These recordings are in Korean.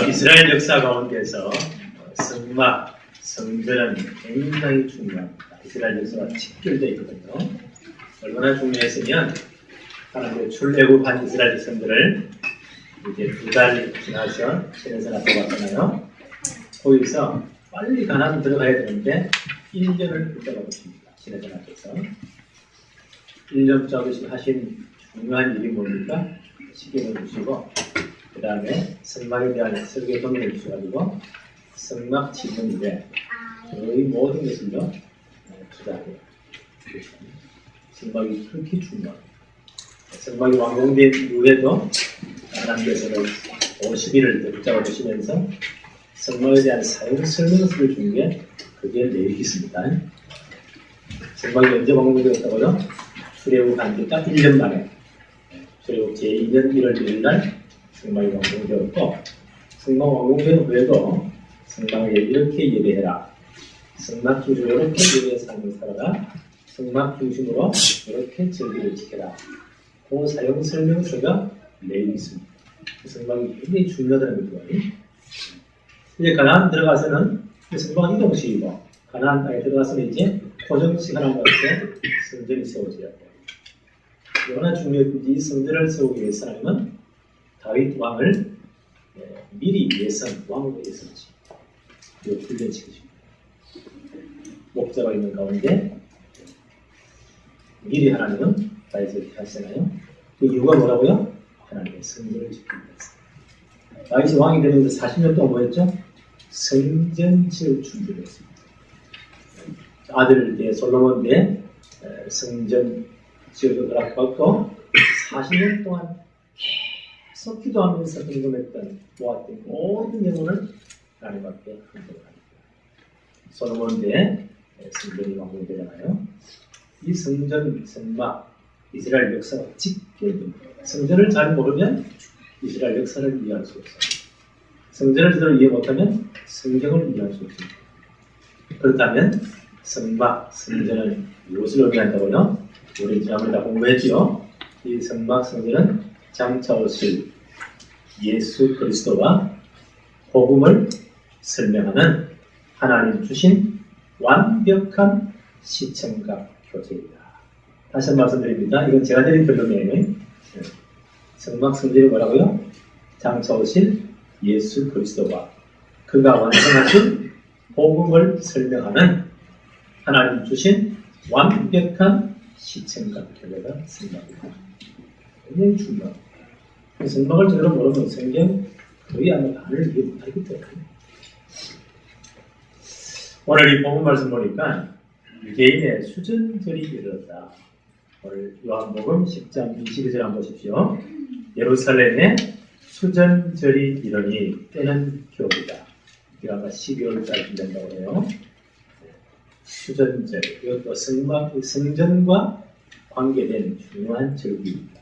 이스라엘 역사 가운데서 성막, 성전은 굉장히 중요합니다. 이스라엘 역사가 직결되어 있거든요. 얼마나 중요했으면 하나님의 출애굽한 이스라엘 백성들을 이제 2달 지나서 시내산에 들어갔잖아요. 거기서 빨리 가나안 들어가야 되는데 1년을 붙잡아 주십니다. 시내산 앞에서 1년 붙잡으시고 하신 중요한 일이 뭡니까? 시경을 주시고 그 다음에 성막에 대한 설계 동의를 주셔가지고 성막 짓는 일에 거의 모든 것을요 투자해요. 성막이 그렇게 중요합니다. 성막이 완공된 이후에도 하나님께서는 50일을 붙잡아 주시면서 성막에 대한 사용 설명서를 준 게 그게 레위기입니다. 성막이 언제 완공되었다고요? 출애굽한 지 딱 1년 만에 출애굽 제2년 1월 1일 날 성막이 완공되었고 성막 완공된 후에도 성막에 이렇게 예배해라. 성막 중심으로 이렇게 예배해서 삶을 살아라. 성막 중심으로 이렇게 절기를 지켜라. 그 사용 설명서가 레위기입니다. 성막이 굉장히 중요하다는 거죠. 이제 가나안 들어가서는 성막은 이동식이고 가나안 땅에 들어가서는 이제 고정식 하나님과 함께 성전이 세워져야 돼요. 얼마나 중요했는지 이 성전을 세우기 위해서 하나님은 다윗 왕을 미리 왕으로 예선하십니다. 이거 훈련시키십니다. 목자가 있는 가운데 미리 하나님은 다윗을 하시잖아요. 그 이유가 뭐라고요? 하나님의 성전을 짓기 위해서. 다윗이 왕이 되면서 40년 동안 뭐였죠? 성전 지을 준비를 했습니다. 아들 때 솔로몬 때 성전 지어도 허락받고 40년 동안 계속 기도하면서 궁금했던 모았던 모든 영혼을 하나님 앞에 헌금합니다. 솔로몬 때 성전이 완공되잖아요. 이 성전, 성막, 이스라엘 역사가 직결됩니다. 성전을 잘 모르면 이스라엘 역사를 이해할 수 없어요. 성전을 제대로 이해 못하면 성경을 이해할 수 없습니다. 그렇다면 성막, 성전은 무엇을 의미한다고요? 우리 지난번에 다 공부했죠. 이 성막, 성전은 장차 오실 예수 그리스도와 복음을 설명하는 하나님 주신 완벽한 시청각 교재입니다. 다시 한번 말씀드립니다. 이건 제가 드린 결론이에요. 성막, 성전이 뭐라고요? 장차 오실 예수 그리스도와 그가 완성하신 복음을 설명하는 하나님 주신 완벽한 시청각 교재가 성막입니다. 굉장히 중요합니다. 성막을 제대로 모르면 성경 거의 아마 반을 이해 못하기 때문에 오늘 이 복음 말씀 보니까 유대인의 수전절이 이르렀다. 오늘 요한복음 10장 22절 한번 보십시오. 예루살렘에 수전절이 이르니 때는 겨울이다. 이게 아마 12월달 된다고 해요. 수전절, 이것도 성전과 관계된 중요한 절기입니다.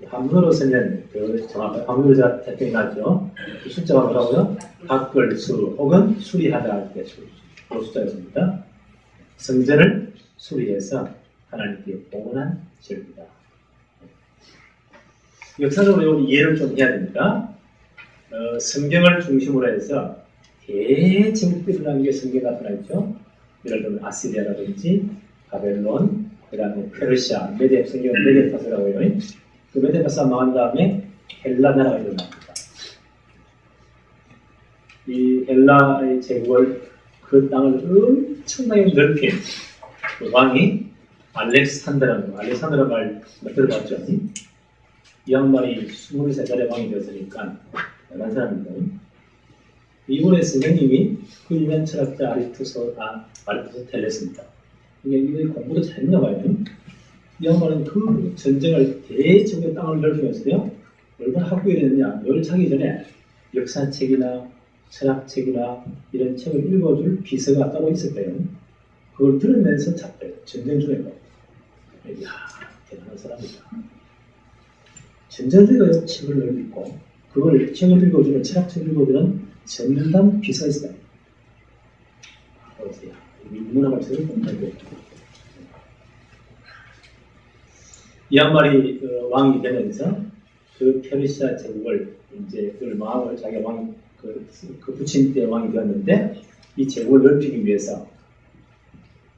한문으로 쓰면 정확한 한문으로 제가 대표해 놨죠. 그 숫자가 뭐라고요? 박글수 혹은 수리하다 할 때 그 숫자였습니다. 성전을 수리해서 하나님께 봉헌한 절기다. 역사적으로 이해를 좀 해야 됩니다. 성경을 중심으로 해서 대제국들이 일어난 게 성경에 나타나 있죠. 예를 들면 아시리아라든지 바벨론, 그 다음에 페르시아, 성경은 메데파스라고 해요. 그 메데파스가 망한 다음에 헬라 나라가 일어납니다. 이 헬라의 제국을 그 땅을 엄청나게 넓힌 그 왕이 알렉산드라는 말 들어봤죠? 이 양반이 23살에 왕이 되었으니까 대단한 사람입니다. 이분의 선생님이 그 유명한 철학자 아리스토텔레스입니다. 이게 공부도 잘했나 봐요. 이 양반은 그 전쟁을 대제국의 땅을 넓히면서요 얼마나 학구에 됐느냐. 이걸 자기 전에 역사책이나 철학책이나 이런 책을 읽어줄 비서가 따로 있을 때요. 그걸 들으면서 잤대요. 전쟁 중에. 이야, 대단한 사람이다. 전쟁 중에 책을 읽고 그걸 책을 읽어주는 철학책을 읽어주는 전담 비서가 있어요. 어디야? 문학을 제대로 공부하고 이 양반이 왕이 되면서 그 페르시아 제국을 이제 그 마음을 자기가 그 부친 때 왕이 되었는데 이 제국을 넓히기 위해서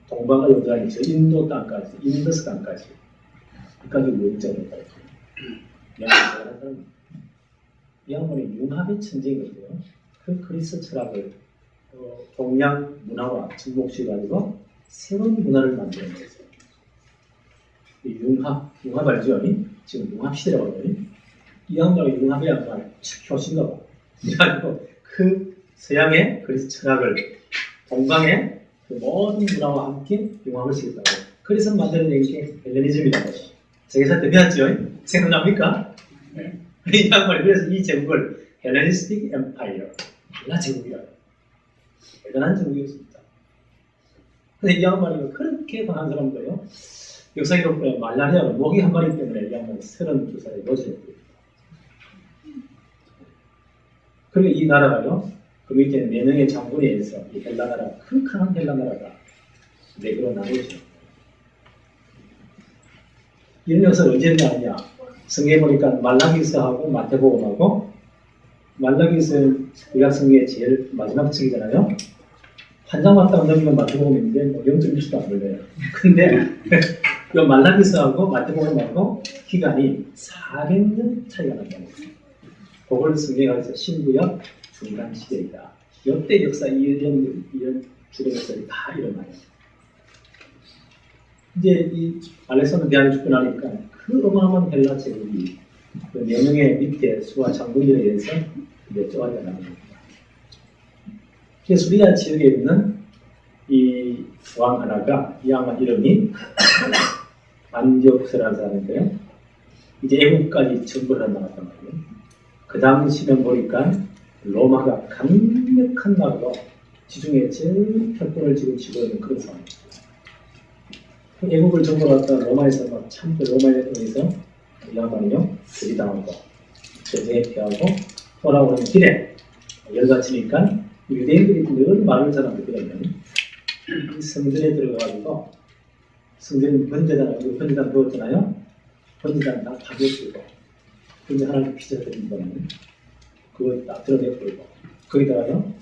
동방아 요단이 저 인도 땅까지, 인더스 강까지 끝까지 우정을 했다. 이 양반이 융합의 천재이거든요. 그 그리스 철학을 동양 문화와 접목시켜가지고 새로운 문화를 만드는 거죠. 이 융합 알죠? 지금 융합 시대라고 하거든요. 이 양반이 융합의 양반 효신가 봐. 그래가지고 그 서양의 그리스 철학을 동방의 그 모든 문화와 함께 융합을 시켰다고. 그래서 만들어낸 게 헬레니즘이라고 하죠. 세계사 때 배웠죠? 생각납니까? 네. 이 양반이 그래서 이 제국을 헬레니스틱 엠파이어, 헬라 제국이라고. 대단한 제국이었습니다. 근데 이 양반이 그렇게 강한 사람도요, 역사 기록부에 말라리아가 모기 한 마리 때문에 이 양반이 32살에 노출했고요. 그리고 이 나라가요, 그 밑에 4명의 장군에 의해서 이 헬라 나라, 큰 헬라 나라가 4개로 나누어져. 이런 역사를 언제 나느냐? 성경에 보니까 말라기서하고 마태복음하고, 말라기서는 구약성경의 제일 마지막 책이잖아요. 한 장 왔다가 넘기면 마태복음인데 뭐 0.1초도 안 걸려요. 근데 이 말라기서하고 마태복음하고 기간이 400년 차이가 난다는 거예요. 그걸 성경에서 신구약 중간 시대이다. 역대 역사 이런 주된 역사들이 다 일어나요. 이제 이 알렉산더 대왕이 죽고 나니까 그 어마어마한 헬라 제국이 그 4명의 밑에 수와 장군들에 의해서 이제 쪼아져 나가는 겁니다. 수리아 지역에 있는 이 왕 하나가 이 양반 이름이 안디옥스라는 사람인데요. 이제 애국까지 정벌을 나갔단 말이에요. 그 당시면 보니까 로마가 강력한 나라로 지중해 전 패권을 지금 쥐고 있는 그런 상황입니다. 그 애국을 정벌했다 로마에서 막 참고 로마에 의해서 이 양반이요 들이당하고 전쟁에 피하고 돌아오는 길에 열받치니까 유대인들이 늘 말을 전하거든요. 이 성전에 들어가가지고 성전은 번제단 배웠잖아요. 번제단 다 파괴시키고 근데 하나님 피자드린 거는 그걸 딱 드러내버리고 거기다가요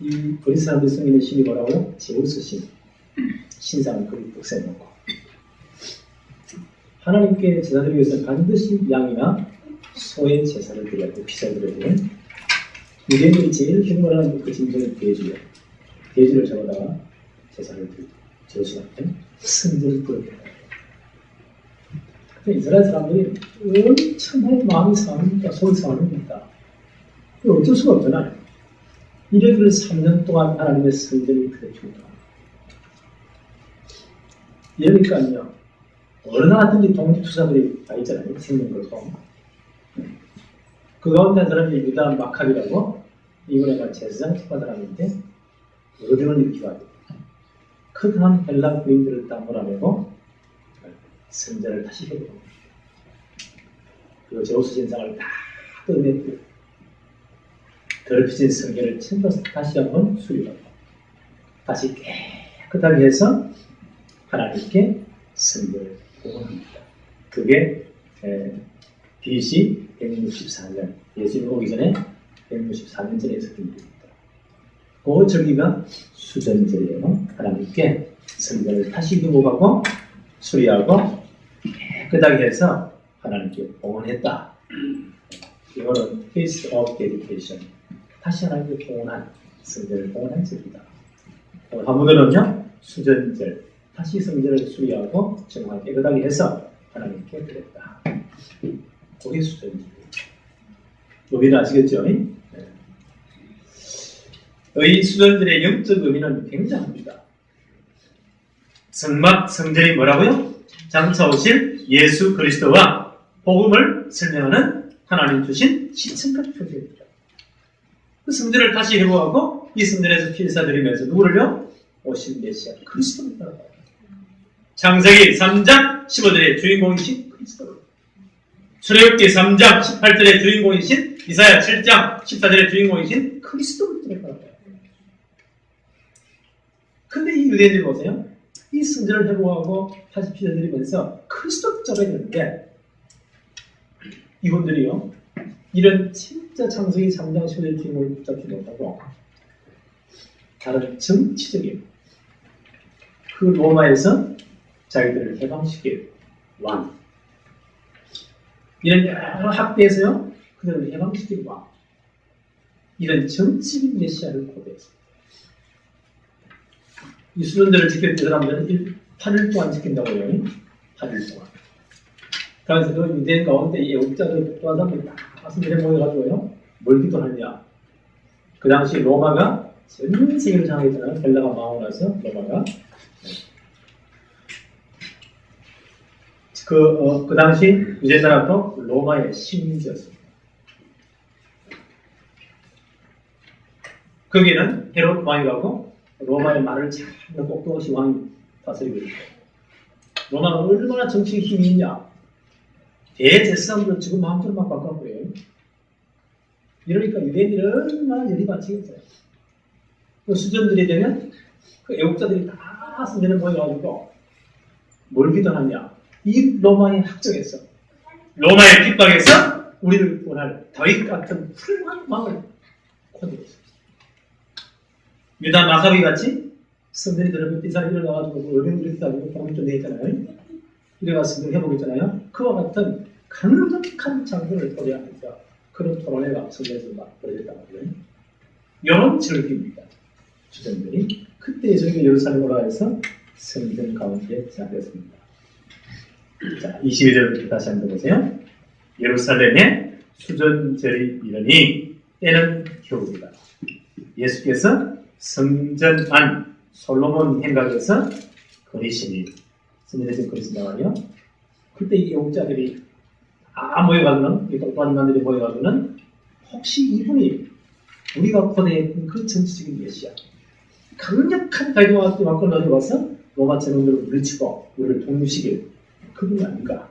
이 그리스 사람들이 섬기는 신이 뭐라고요? 제우스 신상을 거기 복사해놓고 하나님께 제사드리기 위해서는 반드시 양이나 소의 제사를 드려야 돼. 피자를 드려야 돼. 유대인들이 제일 흉물하는 그 진정의 대주예요. 대주를 적어다가 제사를 드리고 제우스한테 승전을 부릅니다. 이스라엘 사람들이 엄청 마음이 상합니다. 속이 상합니다. 어쩔 수가 없잖아요. 이래를 3년 동안 하나님의 성전을 그려줍니다. 이러니까요. 어느 나라든지 독립투사들이 다 있잖아요. 생긴 걸고. 그 가운데 한 사람이 유다 마카비라고 이번에가 제사장 특파 사람인데 어려움을 일으켜가지고 크한 헬라 군인들을 다 몰아내고 성전을 다시 회복합니다. 그리고 제우스 신상을 다 떠내고 더럽혀진 성전을 전부 다시 한번 수리하고 다시 깨끗하게 해서 하나님께 성전을 공헌합니다. 그게 BC 164년 예수님 오기 전에 164년 전에 있었던 일입니다. 그 절기가 수전절이에요. 하나님께 성전을 다시 회복하고 수리하고 깨끗하게 해서 하나님께 봉헌했다. 이거는 Feast of Dedication. 다시 하나님께 봉헌한 성전을 봉헌한 절이다. 한문으로는요 수전절. 다시 성전을 수리하고 정말 깨끗하게 해서 하나님께 드렸다. 그게 수전절이에요. 의미는 아시겠죠? 이 수전절의 영적 의미는 굉장합니다. 성전이 뭐라고요? 장차 오실 예수 그리스도와 복음을 설명하는 하나님 주신 시청각 표제입니다. 그 성전을 다시 회복하고 이 성전에서 필사드리면서 누구를요? 오신 메시아 그리스도를 따라가요. 창세기 3장 15절의 주인공이신 그리스도를, 출애굽기 3장 18절의 주인공이신 이사야 7장 14절의 주인공이신 그리스도를 따라가요. 근데 이 유대인들 보세요. 이 성전을 회복하고 다시 피자드리면서 그리스도를 잡아야 되는데 이분들이요, 이런 진짜 창세기 3장 15절 주인공을 붙잡지 못하고 다른 정치적인 그 로마에서 자기들을 해방시킬 왕, 이런 여러 학대에서요 그들을 해방시킬 왕, 이런 정치인 메시아를 고대했습니다. 이 수련들을 지킬 때 사람들은 8일 동안 지킨다고요. 8일 동안. 그래서 그 유대인 가운데 애국자들 또한 사람들이 다 가슴에 모여가지고요 뭘 기도하느냐. 그 당시 로마가 전 세계를 장악했잖아요. 헬라가 망하고 나서 로마가 그 당시 유대 나라도 로마의 식민지였습니다. 거기는 헤롯 왕이라고 로마의 말을 잘 꼭두없이 왕이 다스리고 있고, 로마가 얼마나 정치에 힘이 있냐. 대제사장도 지금 마음대로 막 바꿨고요. 이러니까 유대인들이 얼마나 열이 받치겠어요. 그 수전들이 되면 그 애국자들이 다 성전에 모여가지고 뭘 기도하냐. 이 로마에 합정해서 로마의 핍박에서 우리를 구원할 다윗 같은 훌륭한 왕을 고대했습니다. 유다 마가비 같이 성전이 들어오면 삐사리 일어나가지고 의병들이 있다고 공을 좀 내잖아요. 이래가서 해보겠잖아요. 그와 같은 강력한 장군을 토대하면서 그런 토론회가 성전에서 막 벌어졌단 말이에요. 이런 즐깁니다. 주전들이 그때 저희가 예루살렘 올라가서 성전 가운데 시작했습니다. 자, 22절부터 다시 한번 보세요. 예루살렘에 수전절이 이르니 때는 겨울이다. 예수께서 성전 안 솔로몬 행각에서 거리시니, 성전에 지금 거리시 나와요. 그때 이 애국자들이 다 모여가지고는, 이 똑똑한 인간들이 모여가지고는 혹시 이분이 우리가 고대했던 그 정치적인 메시아, 강력한 다이도와 막걸 가져와서 로마 제국들을 물리치고 우리를 독립시킬 그분이 아닌가,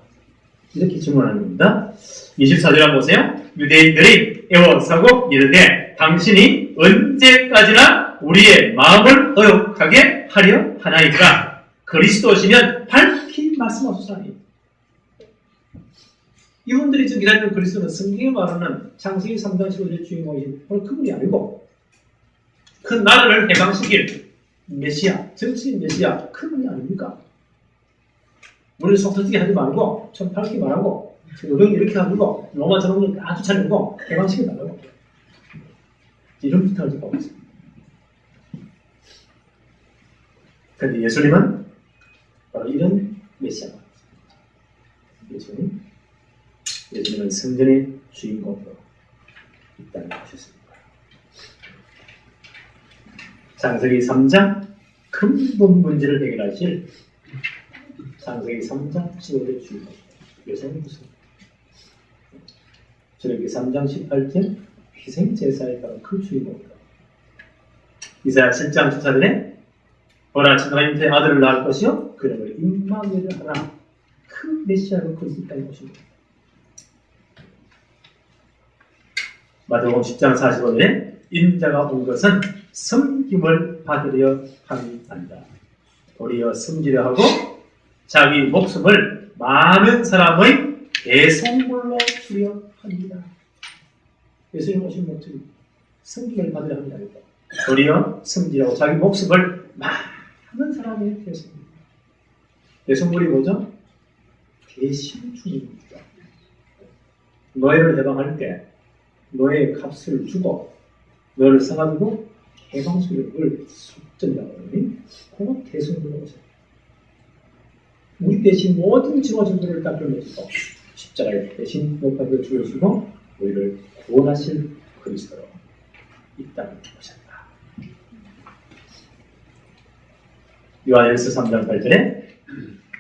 이렇게 질문하는 겁니다. 24절 한번 보세요. 유대인들이 애워싸고 이르되 당신이 언제까지나 우리의 마음을 어욕하게 하려 하나이까. 그리스도시면 밝히 말씀하소서니. 이분들이 지금 기다리는 그리스도는 성경에 말하는 창세기 3장 15절 주인공이신 바로 그분이 아니고 그 나라를 해방시킬 메시아, 정치인 메시아 그분이 아닙니까? 우리를 속 터지게 하지 말고 좀 밝게 말하고 요령 이렇게 하고 로마 전원을 다 쫓아내고 해방시켜달라고 이런 부탁을 좀 하고 있습니다. 그런데 예수님은 바로 이런 메시아가 예수님은 성전의 주인공으로 이 땅에 오셨습니다. 창세기 3장 근본 문제를 해결하실 창세기 3장 15절 주인공 예수님은 무슨 출애굽기 3장 18절 희생제사에 따른 그 주인공이다. 이사야 7장 14절에 보라 너가 잉태의 아들을 낳을 것이요 그 이름을 임마누엘을 하라. 그 메시아로 그리스도 땅에 오신 겁니다. 마태복음 10장 45절에 인자가 온 것은 섬김을 받으려 함이 아니다. 도리어 섬기려 하고 자기 목숨을 많은 사람의 대속물로 주려 합니다. 예수님 오신 목적이 섬김을 받으려 합니다. 도리어 섬기려고 자기 목숨을 많은 사람의 대속물입니다. 대속물이 뭐죠? 대신 주님입니다. 너희를 해방할 때 너의 값을 주고 너를 사가지고 해방수력을 속전이라고 하니 그거 대속물로 오세요. 우리 대신 모든 죄와 정도를 닦아내시고 십자가에 대신 목판을 주시고 우리를 구원하실 그리스도로 이 땅에 오셨다. 요한일서 3장 8절에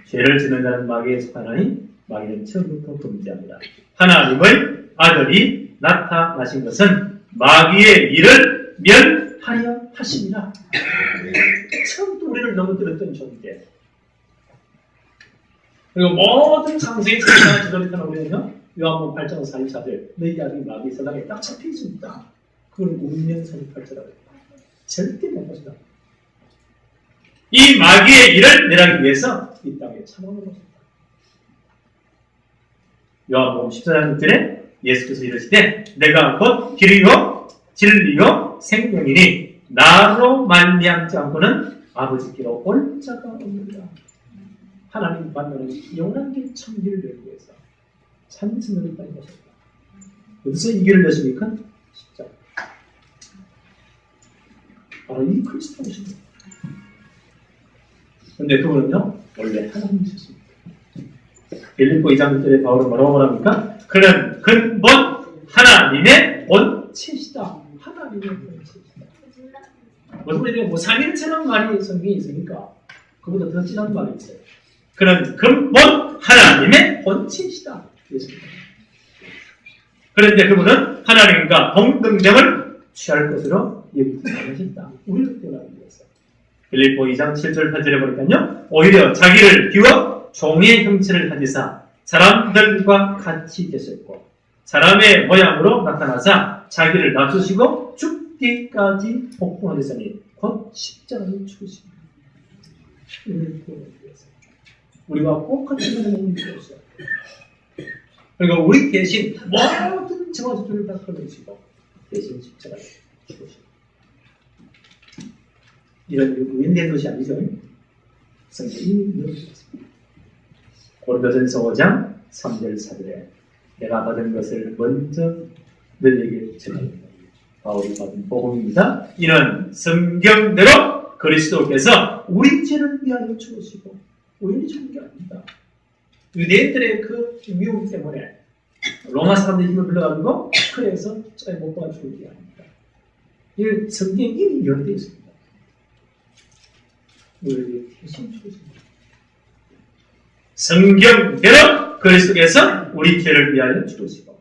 죄를 짓는 자는 마귀에 속하나니 마귀는 처음부터 범죄합니다. 하나님의 아들이 나타나신 것은 마귀의 일을 멸하려 하십니다. 처음부터 우리를 넘어뜨렸던 존재. 그리고 모든 창세기 천사가 지도리터는 우리는요, 요한복음 8장 44절 너희 아들이 마귀 세상에 딱 잡혀 있습니다. 그걸 운명 38절이라고 합니다. 절대 못 보신다. 이 마귀의 일을 멸하기 위해서 이 땅에 참아온 것입니다. 요한복음 14장 6절에 예수께서 이르시되 내가 곧 길이요 진리요 생명이니 나로 말미암지 않고는 아버지께로 올 자가 없느니라. 하나님 만나는 영원한 길 참길을 열기 위해서 참선을 따른 것입니다. 어디서 이 길을 여십니까? 십자가. 바로 이 그리스도십니다. 그런데 그분은요 원래 하나님이셨습니다. 빌립보 2장 1절에 바울은 뭐라고 말합니까? 그는 근본 하나님의 본체시다. 하나님의 본체시다. 무슨 말이냐? 뭐 삼일체라는 말이 성경에 있으니까 그보다 더 진한 말이 있어요. 그는 근본 하나님의 본체시다. 그런데 그분은 하나님과 동등됨을 취할 것으로 여기지 않으셨다. 우리를 떠나기 위해서. 빌립보 2장 7절 8절에 보니까요. 오히려 자기를 비워 종의 형체를 가지사 사람들과 같이 되셨고 사람의 모양으로 나타나사 자기를 낮추시고 죽기까지 복종하셨으니 곧 십자가를 죽으십니다. 우리를 구원하기 위해서. 우리와 똑같은 하나님이 되었어요. 그러니까 우리 대신 모든 정화수들을 다 걸어주시고 대신 십자가를 죽으십니다. 이런 우연된 것이 아니죠. 성경이 이루어졌습니다. 고린도전서 5장 3절 4절에 내가 받은 것을 먼저 너희에게 전합니다. 바울이 받은 복음입니다. 이는 성경대로 그리스도께서 우리 죄를 위하여 죽으시고 우연히 죽은 게 아닙니다. 유대인들의 그 미움 때문에 로마 사람들의 힘을 빌려가지고 그래서 저에 못 박아 죽은 게 아닙니다. 이 성경이 이미 연되어 있습니다. 우리에게 대신 죽으십니다. 성경대로 그리스도께서 우리 죄를 위하여 죽으시고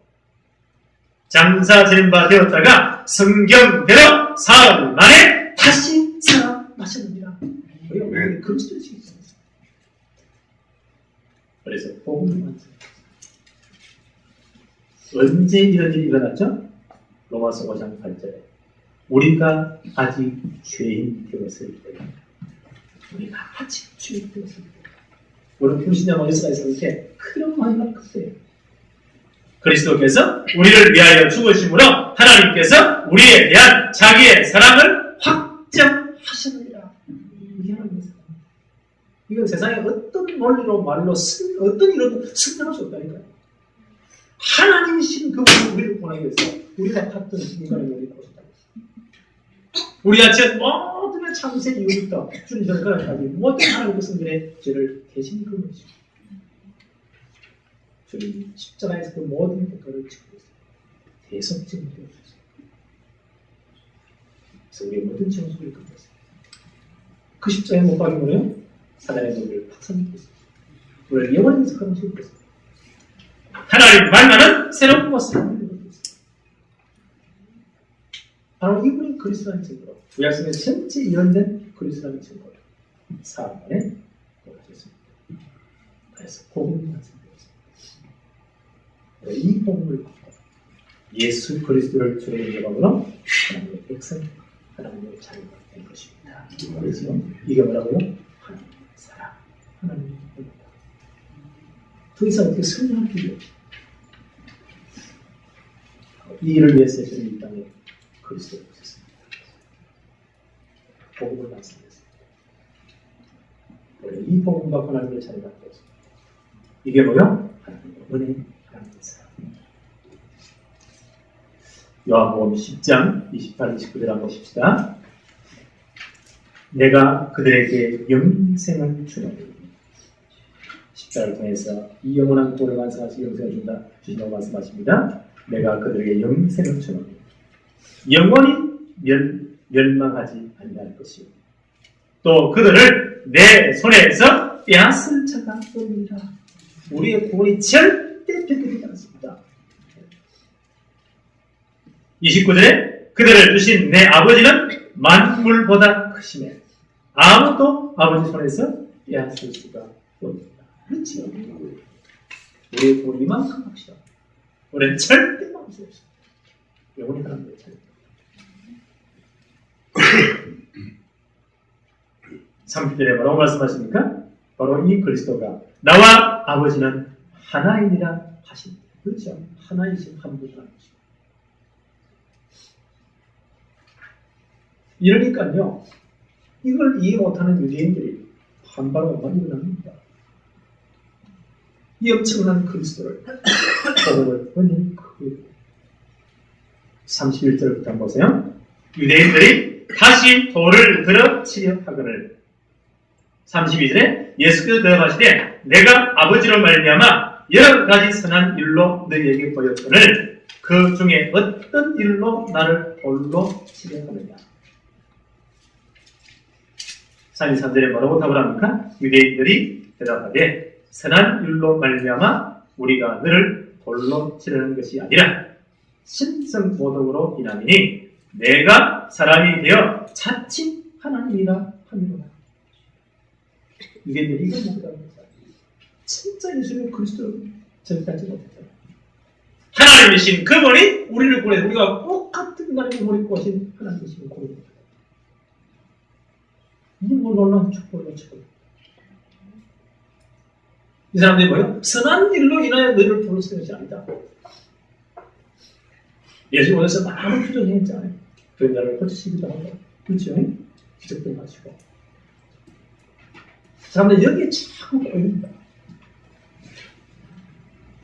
장사 지낸 바 되었다가 성경대로 사흘 만에 다시 살아나셨느니라. 우리 그리스도의 죄 있습니다. 그래서 복음을 완성했습니다. 언제 이런 일이 일어났죠? 로마서 5장 8절에 우리가 아직 죄인 되었을 때 우리가 아직 죄인 되었을 때 우리 평신자 예수가에서 이렇게 그런 마음이 크세요. 그리스도께서 우리를 위하여 죽으심으로 하나님께서 우리에 대한 자기의 사랑을 확정하셨느니라. 이게 하나님의 사랑. 이건 세상에 어떤 논리로 말로 어떤 이론도 설명할 수 없다니까요. 하나님이신 그분이 우리를 보내기 위해서 우리가 탔던 인간의 몸이 고쳤다. 우리가 지은 모든 창세 이후부터 주님 전까지 모든 하나님의 성들의 죄를 대신 그으십니다. 주님 십자가에서 그 모든 대가를 지고 있습니다. 대속증을 되어주셨습니다. 그래서 우리의 모든 정수를 갚았습니다. 그 십자가에 못 박인 거예요? 사단의 노를 파산했습니다. 우리를 영원히 석하는 수였습니다. 하나님 만나는 새로운 것을 만들어주셨습니다. 바로 이분이 그리스도라는 증거로 구약성의 전체 이런된 그리스도라는 증거로 사흘 만에 돌아가셨습니다. 그래서 복음이 완성되었습니다. 이 복음을 받고 예수 그리스도를 주의 영광으로 하나님의 백성, 하나님의 자녀가 된 것입니다. 그래서 이게 뭐라고요? 하나님의 사랑, 하나님의 복음이다. 더 이상 어떻게 설명할 필요 없죠. 이 일을 위해서 저는 이 땅에 그리스도를 보셨습니다. 복음을 완성했습니다. 이 복음 받고 하나님의 자녀가 되었습니다. 이게 뭐요? 하나님의 은혜, 하나님의 사랑. 요한복음 10장 28, 29절 한번 보십시다. 내가 그들에게 영생을 주노니 십자가를 통해서 이 영원한 도를 완성하시 영생을 주신다고 말씀하십니다. 내가 그들에게 영생을 주노니 영원히 멸망하지 아니할 것이요 또 그들을 내 손에서 빼앗을 자가 없느니라. 우리의 구원이 절대 뺏기지 않습니다. 29절에 그들을 주신 내 아버지는 만물보다 크시네 아무도 아버지 손에서 빼앗을 수가 없습니다. 그렇지요. 우리의 구원이 이만큼 합시다. 우리는 절대 망할 수 없습니다. 영원히 하나님의 자녀. 30절에 뭐라고 말씀하십니까? 바로 이 그리스도가 나와 아버지는 하나이니라 하신 그렇죠. 하나이신 한 분이라는 것입니다. 이러니까요, 이걸 이해 못하는 유대인들이 반발하고 일어납니다. 이 엄청난 그리스도를 복음을 은혜히 크게 31절부터 한번 보세요. 유대인들이 다시 돌을 들어 치려 하거늘 32절에 예수께서 대답하시되 내가 아버지로 말미암아 여러 가지 선한 일로 너희에게 보였거늘 그 중에 어떤 일로 나를 돌로 치려 하느냐. 33절에 뭐라고 답을 합니까? 유대인들이 대답하되 선한 일로 말미암아 우리가 너를 돌로 치려는 것이 아니라 신성모독으로 인함이니 내가 사람이 되어 자칭 하나님이라 함이로다. 유대인들이 이걸 못하는 거죠. 진짜 예수님 그리스도를 전까지 못했잖아요. 하나님이신 그분이 우리를 구해 우리가 꼭 같은 하나님을 우리 구하신 하나님이신 그분입니다. 이게 뭐 놀라운 축복이에요. 이 사람들이 뭐예요? 선한 일로 인하여 너희를 부르시는 것이 아니다. 예수 오셔서 많은 표정이 했잖아요. 그런 자를 고치시기도 하고, 그렇죠? 기적도 하시고. 사람들이 여기에 자꾸 꼬입니다.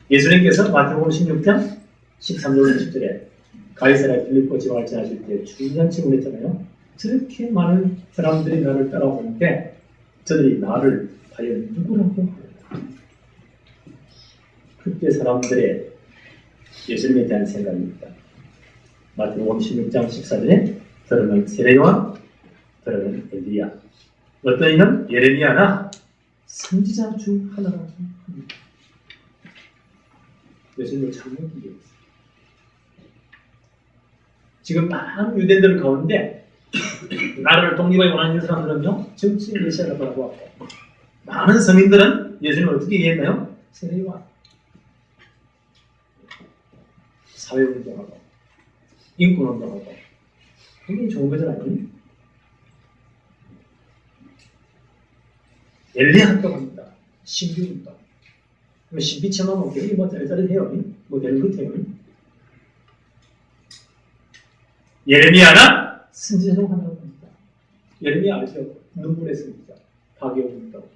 예수님께서 마태복음 16장 13절 10절에 가이사랴 빌립보 지방을 지나실 때 중요한 질문을 했잖아요. 저렇게 많은 사람들이 나를 따라오는데 저들이 나를 과연 누구라고 하는가? 그때 사람들의 예수님에 대한 생각입니다. 마태복음 16장 14절에 들으면 세례요한, 들으면 엘리야, 어떤 이는 예레미야나 선지자 중 하나라고 합니다. 예수님을 잘못 이해했어요. 지금 많은 유대인들 가운데 나라를 독립하기 원하는 사람들은요, 정치 메시아라고 하고, 많은 서민들은 예수님을 어떻게 이해했나요? 세례요한, 사회운동하고, 인권운동하고, 굉장히 좋은 거잖아요. 엘리야라고 합니다. 신비운동. 신비체만 오케이, 뭐 짤짤해요. 뭐 되는 것 같아요. 예레미야나 선지자라고 한다고 합니다. 예레미야 알죠? 눈물의 선지자, 박해운동.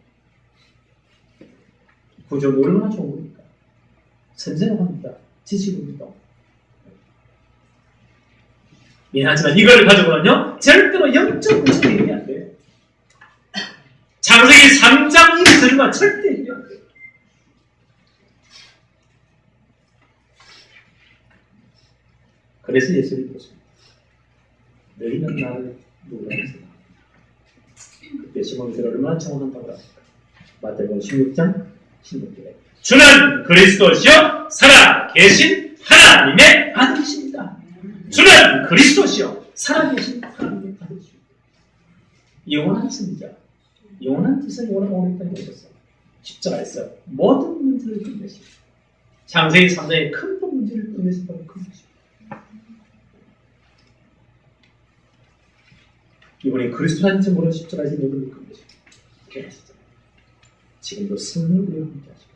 구조는 얼마나 좋은 겁니까? 선지자라고 합니다. 지식운동. 미안하지만 이걸 가지고는요, 절대로 영적 문제는 얘기 안 돼요. 창세기 3장 1절과 절대 얘기 안 돼요. 그래서 예수님이 그렇습니다. 너희는 나를 누구라고 생각합니까? 그때 시몬이 그를 얼마나 청원한다고 합니까? 마태복음 16장 16절에 주는 그리스도시요 살아 계신 하나님의 아들이십니다. 주는 그리스도시요 살아계신 하나님의 아들이십니다. 영원한 선지자, 영원한 뜻을 오래 땅에 오셨어. 십자가에서 모든 문제를 끝내시고 창세기 3장의 큰 문제를 끝내신다고 큰 것입니다. 이번에 그리스도라는 증거로 십자가에서 모든 것을 끝내시죠. 지금도 성령을 우리와 함께 하시고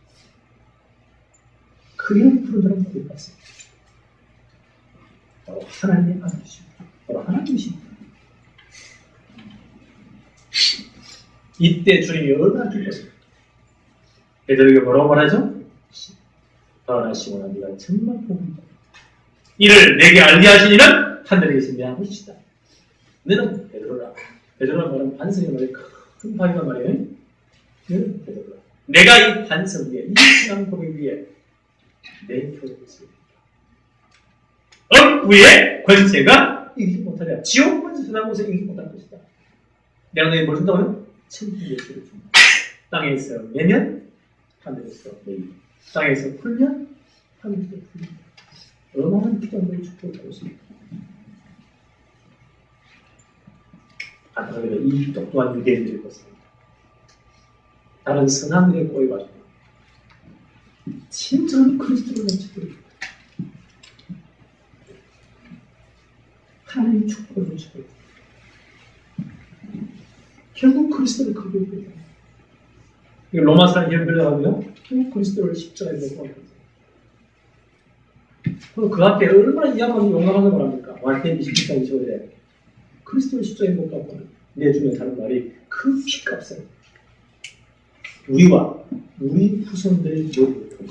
그 이름 부른 자는 어디 갔습니까? 바로 하나님의 아들이십니다. 바로 하나님이십니다. 이때 주님이 얼마나 기뻤습니까? 베드로에게 뭐라고 말하죠? 나나 시몬아 네가 정말 복음이다. 이를 내게 알게 하신 이는 하늘에 계신 내 아버지시다. 너는 베드로라. 베드로라 말은 반성의 말에 큰 바위란 말이에요. 너는 베드로라. 내가 이 반성 위에, 이 신앙 고백 위에 내 표를 했습니다. 위에 권세가 이기지 못하랴. 지옥 권세 수단 곳에 이기지 못할 것이다. 내가 너희 뭘 준다고요? 천국 예수를 준다. 땅에서 매면 하늘에서 매이. 땅에서 풀면 하늘에서 풀린다. 얼마나 기도하는 축복을 받고 있습니다. 안타깝게도 이 똑똑한 유대인들이 그렇습니다. 다른 선한 일에 꼬여가지고 진정한 그리스도를 놓치고 하나님의 축복을 놓치고 결국 그리스도를 크게 보여요. 로마서는 이런 글을 하고요. 결국 그리스도를 십자가에 못 박았어요. 그럼 그 앞에 얼마나 이야기하면 용감하게 말합니까? 마태복음 27장 25절에 그리스도의 십자가에 못 박고 내주면 하는 말이 그 피값을 우리와 우리 후손들의 노력을 통해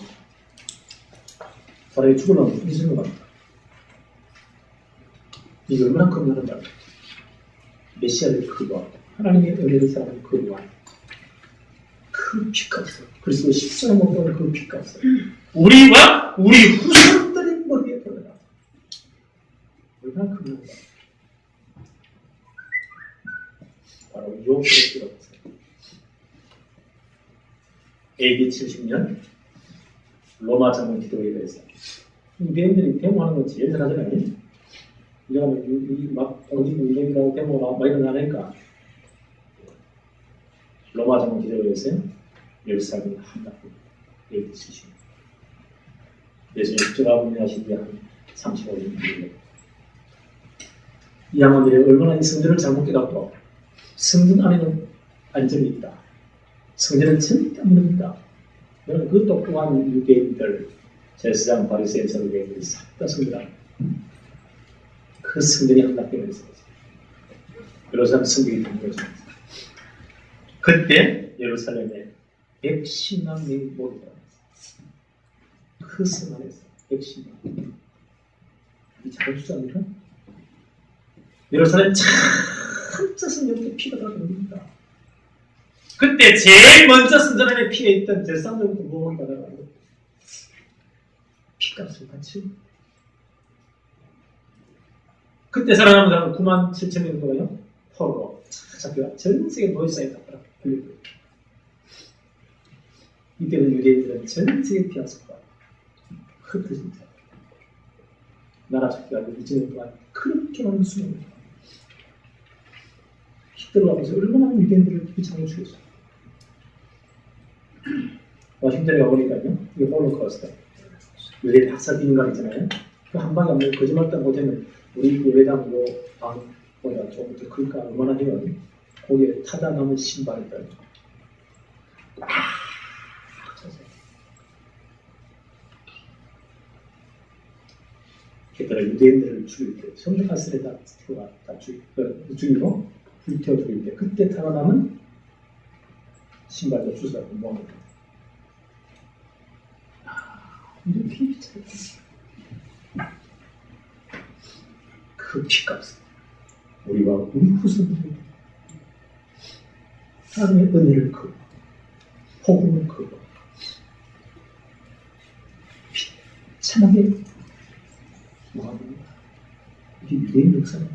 사람이 죽으려면 죽이는 것 같다. 이게 얼마나 큰 말인가. 메시아를 거부하고 하나님의 은혜를 사랑하는 거부하고 그 피값을 그리스도 십자가 못 박는 그 피값을 우리와 우리 후손들의 머리에 돌려라. 얼마나 큰 말인가. 바로 요셉을 들어보세요. AD 70년 로마 장군 기도에 대해서 유대인들이 데모하는 건 제일 잘하잖아요. 우리가 막 동지부 유대인이라고 데모가 막 일어나니까 로마 장군 기도에 대해서 예루살렘이 한다고 AD 70년 예수님 십자가 분리하신 지 한 35년 뒤에 이 양반들이 얼마나 이 성전을 잘못 깨닫고 성전 안에는 안전이 있다. 성전은 절대 안 됩니다. 그것도 또한 유대인들, 제사장, 바리새인, 서기관들이 싹 다 성전 안에 그 성전이 함락되어 있었어요. 예루살렘 성전이 담겨졌어요. 그때 예루살렘에 110만 명이 모두 들어갔어요. 그 성 안에서 110만 명. 이 잘 주장합니까? 예루살렘 찬자선 옆에 피가 다 들어갑니다. 그때 제일 먼저 성전 안에 피해 있던 제사장들부터 모험이 받아가지고 피값을 바치고 그때 살아남은 사람은 9만 7천 명 정도가요. 포로로 잡혀가 전 세계 모여서 있다더라. 이때는 유대인들은 전 세계 피하셨다. 흩어집니다. 나라 잡혀가지고 2년 동안 그렇게 많은 수명을 히틀러가 보세요. 얼마나 유대인들을 비참하게 죽였어요. 워싱턴에 가보니까요. 이게 홀로코스트. 유대인 학살 비인간 있잖아요. 그 한 방에 없는 거짓말도 못하면 우리 예배당 방보다 조금 더 클까 얼마나 해요. 거기에 타다 남은 신발을 떨고 꽉 찼어요. 게다가 유대인들을 죽일 때 성전 가스레다 다 죽이고 불태워 죽일 때 그때 타다 남은 신발도 주스라고 모아놓은 거예요. 이렇게 비슷했어요. 그 피값은 우리와 우리 후손들이 하나님의 은혜를 거부, 복음을 거부, 비참하게 모아봅니다. 이게 유대인 역사는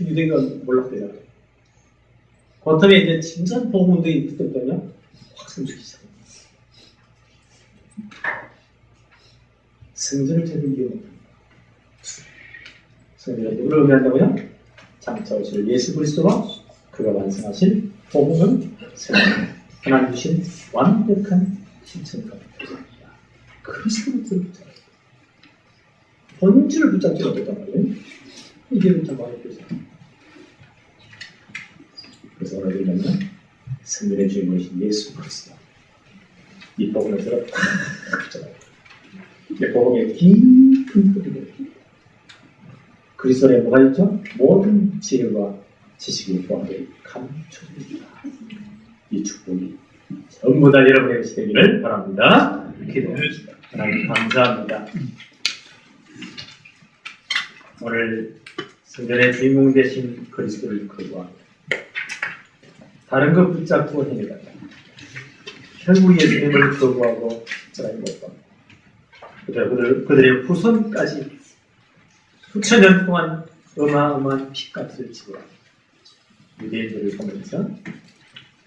유대인가 몰락되잖아요. 그렇다면 이제 진짜 복음운동이 그때부터요 확산되기 시작합니다. 성전을 제대로 이용합니다. 성전을 누구를 의미한다고요? 장차 오실 예수 그리스도와 그가 완성하신 복음을 세우는 하나님 주신 완벽한 신천가 그리스도를 붙잡아요. 본질을 붙잡지 못했단 말이에요. 이게 붙잡아야 되죠. 그래서 오늘 우리는 성전의 주인공이신 예수 그리스도 이 복음을 들어 다 붙잡아요. 이 복음의 깊은 뿌리를 그리스도에 뭐가 있죠? 모든 지혜와 지식의 보안들이 감춰집니다. 이 축복이 전부 다 여러분의 것이 되기를 바랍니다. 기도합니다. 하나님 감사합니다. 오늘 성전의 주인공 되신 그리스도를 거부하고 다른 것 붙잡고 행해간다. 결국 예수님을 거부하고 십자가에 못 박고 그들의 후손까지 수천 년 동안 어마어마한 피값을 지불하고 유대인들을 보면서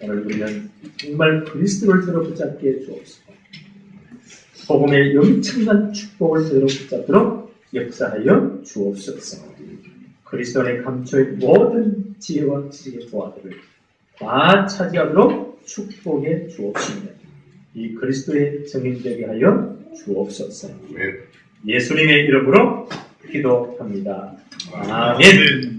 오늘 우리는 정말 그리스도를 들어 붙잡게 해 주옵소서. 복음의 영청한 축복을 들어 붙잡도록 역사하여 주옵소서. 그리스도 안에 감춰인 모든 지혜와 지식의 보화들을 다 차지하도록 축복해 주옵시며 이 그리스도의 증인되게 하여 주옵소서. 예수님의 이름으로 기도합니다. 아멘.